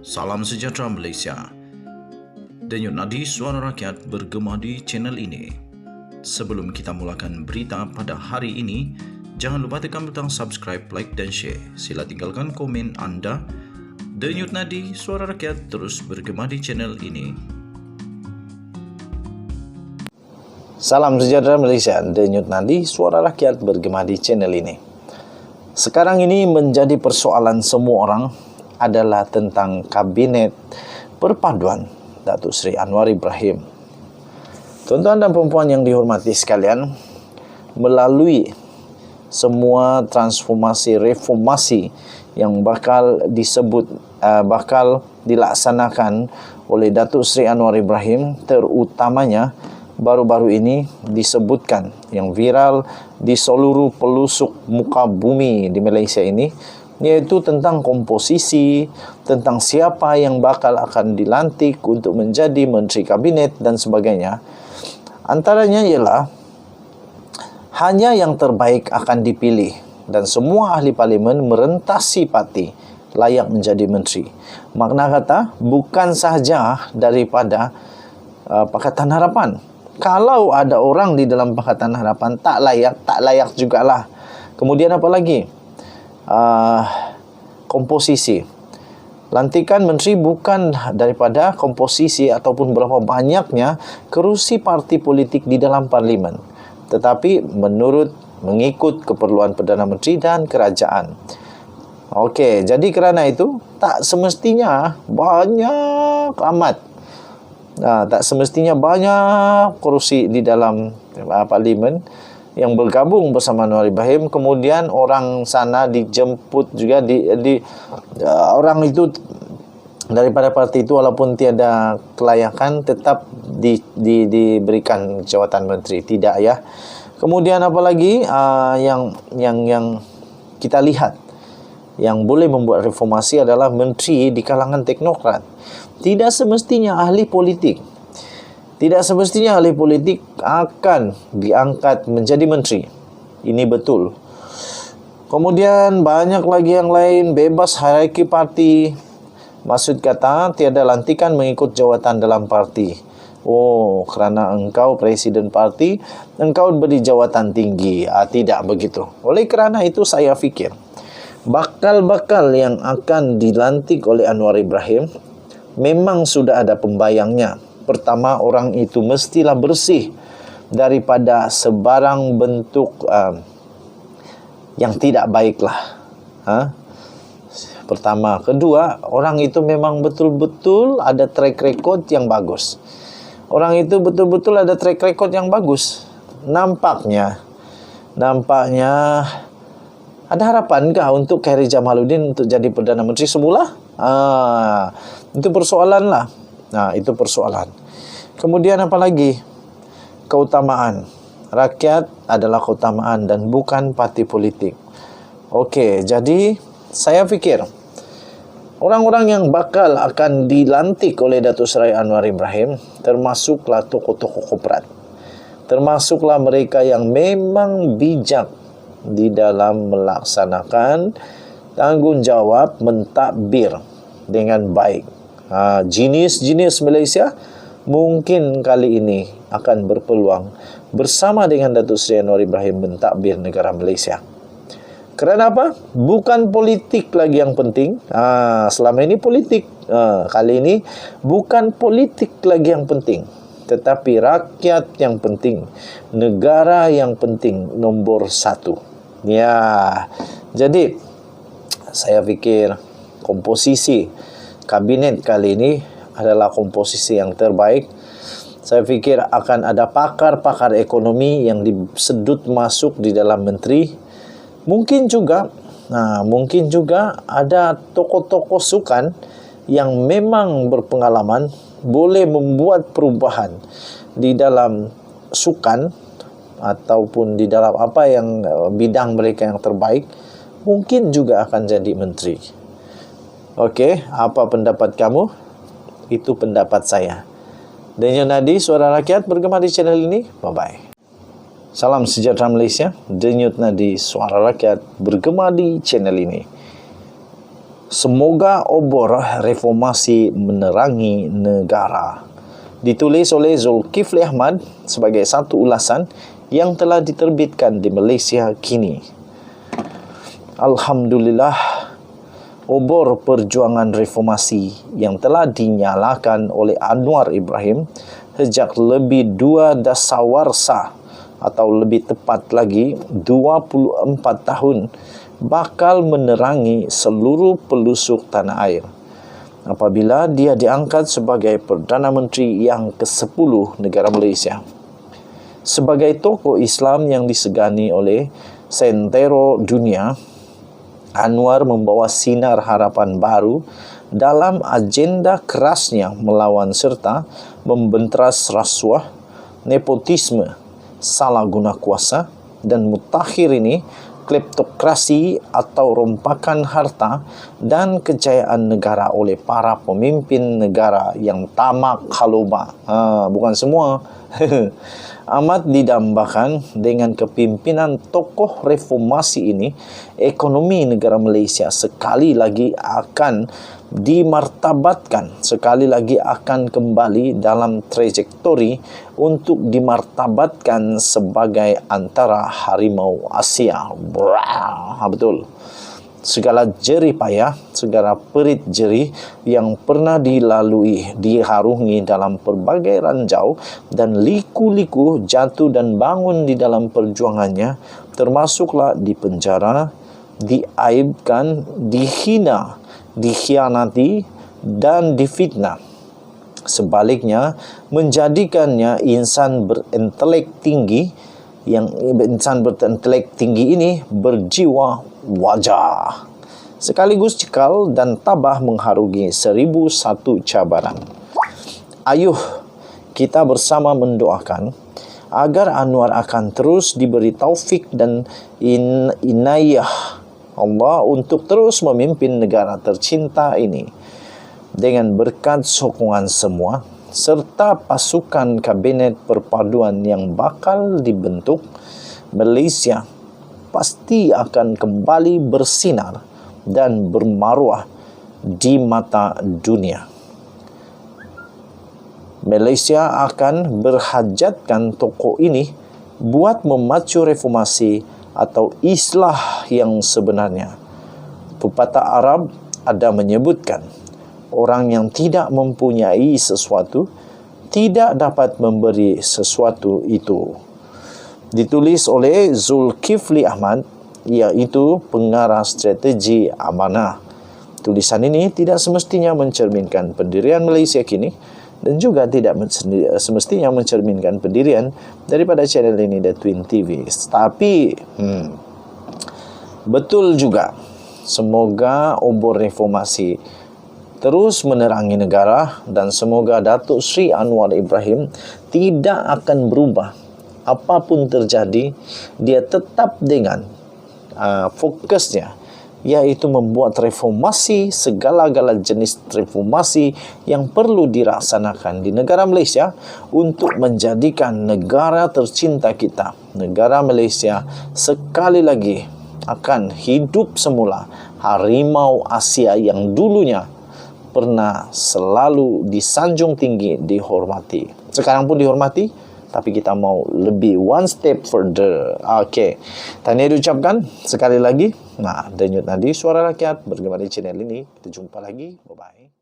Salam sejahtera Malaysia. Denyut nadi suara rakyat bergema di channel ini. Sebelum kita mulakan berita pada hari ini, jangan lupa tekan butang subscribe, like dan share. Sila tinggalkan komen anda. Denyut nadi suara rakyat terus bergema di channel ini. Salam sejahtera Malaysia. Denyut nadi suara rakyat bergema di channel ini. Sekarang ini menjadi persoalan semua orang adalah tentang Kabinet Perpaduan Datuk Seri Anwar Ibrahim. Tuan-tuan dan puan-puan yang dihormati sekalian, melalui semua transformasi reformasi yang bakal dilaksanakan oleh Datuk Seri Anwar Ibrahim, terutamanya baru-baru ini disebutkan yang viral di seluruh pelosok muka bumi di Malaysia ini, yaitu tentang komposisi, tentang siapa yang bakal akan dilantik untuk menjadi Menteri Kabinet dan sebagainya. Antaranya ialah hanya yang terbaik akan dipilih dan semua ahli parlimen merentasi parti layak menjadi menteri. Makna kata, bukan sahaja daripada Pakatan Harapan. Kalau ada orang di dalam Pakatan Harapan tak layak jugalah. Kemudian apa lagi? Komposisi. Lantikan menteri bukan daripada komposisi ataupun berapa banyaknya kerusi parti politik di dalam parlimen, tetapi mengikut keperluan Perdana Menteri dan kerajaan. Okey, jadi kerana itu tak semestinya banyak amat. Tak semestinya banyak kerusi di dalam parlimen yang bergabung bersama Anwar Ibrahim, kemudian orang sana dijemput juga orang itu daripada parti itu walaupun tiada kelayakan tetap diberikan jawatan menteri, tidak ya. Kemudian apa lagi yang kita lihat yang boleh membuat reformasi adalah menteri di kalangan teknokrat. Tidak semestinya ahli politik akan diangkat menjadi menteri. Ini betul. Kemudian banyak lagi yang lain, bebas hierarki parti. Maksud kata, tiada lantikan mengikut jawatan dalam parti. Oh, kerana engkau presiden parti, engkau beri jawatan tinggi. Tidak begitu. Oleh kerana itu saya fikir, bakal-bakal yang akan dilantik oleh Anwar Ibrahim memang sudah ada pembayangnya. Pertama, orang itu mestilah bersih daripada sebarang bentuk yang tidak baiklah. Pertama. Kedua, orang itu memang betul-betul ada track record yang bagus. Orang itu betul-betul ada track record yang bagus. Nampaknya ada harapankah untuk Khairy Jamaluddin untuk jadi Perdana Menteri semula? Itu persoalan lah. Itu persoalan. Kemudian apa lagi? Keutamaan. Rakyat adalah keutamaan dan bukan parti politik. Okey, jadi saya fikir orang-orang yang bakal akan dilantik oleh Datuk Seri Anwar Ibrahim termasuklah tokoh-tokoh korporat. Termasuklah mereka yang memang bijak di dalam melaksanakan tanggungjawab mentadbir dengan baik. Jenis Malaysia mungkin kali ini akan berpeluang bersama dengan Datuk Seri Anwar Ibrahim mentadbir negara Malaysia. Kerana apa? Bukan politik lagi yang penting. Selama ini politik. Kali ini bukan politik lagi yang penting, tetapi rakyat yang penting, negara yang penting nombor satu. Ya, jadi saya fikir komposisi kabinet kali ini adalah komposisi yang terbaik. Saya fikir akan ada pakar-pakar ekonomi yang disedut masuk di dalam menteri. Mungkin juga ada tokoh-tokoh sukan yang memang berpengalaman boleh membuat perubahan di dalam sukan ataupun di dalam apa yang bidang mereka yang terbaik, mungkin juga akan jadi menteri. Okey, apa pendapat kamu? Itu pendapat saya. Denyut nadi suara rakyat bergema di channel ini. Bye-bye. Salam sejahtera Malaysia. Denyut nadi suara rakyat bergema di channel ini. Semoga obor reformasi menerangi negara. Ditulis oleh Zulkifli Ahmad sebagai satu ulasan yang telah diterbitkan di Malaysia kini. Alhamdulillah, obor perjuangan reformasi yang telah dinyalakan oleh Anwar Ibrahim sejak lebih 2 dasawarsa atau lebih tepat lagi 24 tahun bakal menerangi seluruh pelusuk tanah air apabila dia diangkat sebagai Perdana Menteri yang ke-10 negara Malaysia. Sebagai tokoh Islam yang disegani oleh sentero dunia, Anwar membawa sinar harapan baru dalam agenda kerasnya melawan serta membenteras rasuah, nepotisme, salah guna kuasa dan mutakhir ini kleptokrasi atau rompakan harta dan kejayaan negara oleh para pemimpin negara yang tamak haluba. Bukan semua. Amat didambakan dengan kepimpinan tokoh reformasi ini, ekonomi negara Malaysia sekali lagi akan dimartabatkan, sekali lagi akan kembali dalam trajektori untuk dimartabatkan sebagai antara harimau Asia. Betul. Segala jerih payah, segala perit jerih yang pernah dilalui, diharungi dalam pelbagai ranjau dan liku-liku jatuh dan bangun di dalam perjuangannya, termasuklah di penjara, diaibkan, dihina, dikhianati dan difitnah. Sebaliknya, menjadikannya insan berintelek tinggi, yang insan berintelek tinggi ini berjiwa wajah, sekaligus cikal dan tabah mengharungi 1001 cabaran. Ayuh, kita bersama mendoakan agar Anwar akan terus diberi taufik dan inayah Allah untuk terus memimpin negara tercinta ini. Dengan berkat sokongan semua serta pasukan kabinet perpaduan yang bakal dibentuk, Malaysia pasti akan kembali bersinar dan bermaruah di mata dunia. Malaysia akan berhajatkan tokoh ini buat memacu reformasi atau islah yang sebenarnya. Pepatah Arab ada menyebutkan, orang yang tidak mempunyai sesuatu tidak dapat memberi sesuatu itu. Ditulis oleh Zulkifli Ahmad, iaitu pengarah strategi amanah. Tulisan ini tidak semestinya mencerminkan pendirian Malaysia kini dan juga tidak semestinya mencerminkan pendirian daripada channel ini, The Twin TV. Tapi betul juga, semoga obor reformasi terus menerangi negara dan semoga Datuk Seri Anwar Ibrahim tidak akan berubah. Apapun terjadi, dia tetap dengan fokusnya, yaitu membuat reformasi, segala-gala jenis reformasi yang perlu dilaksanakan di negara Malaysia untuk menjadikan negara tercinta kita, negara Malaysia, sekali lagi akan hidup semula harimau Asia yang dulunya pernah selalu disanjung tinggi, dihormati. Sekarang pun dihormati, tapi kita mau lebih one step further. Okey. Tahniah diucapkan sekali lagi. Denyut nadi suara rakyat bergema di channel ini. Kita jumpa lagi. Bye-bye.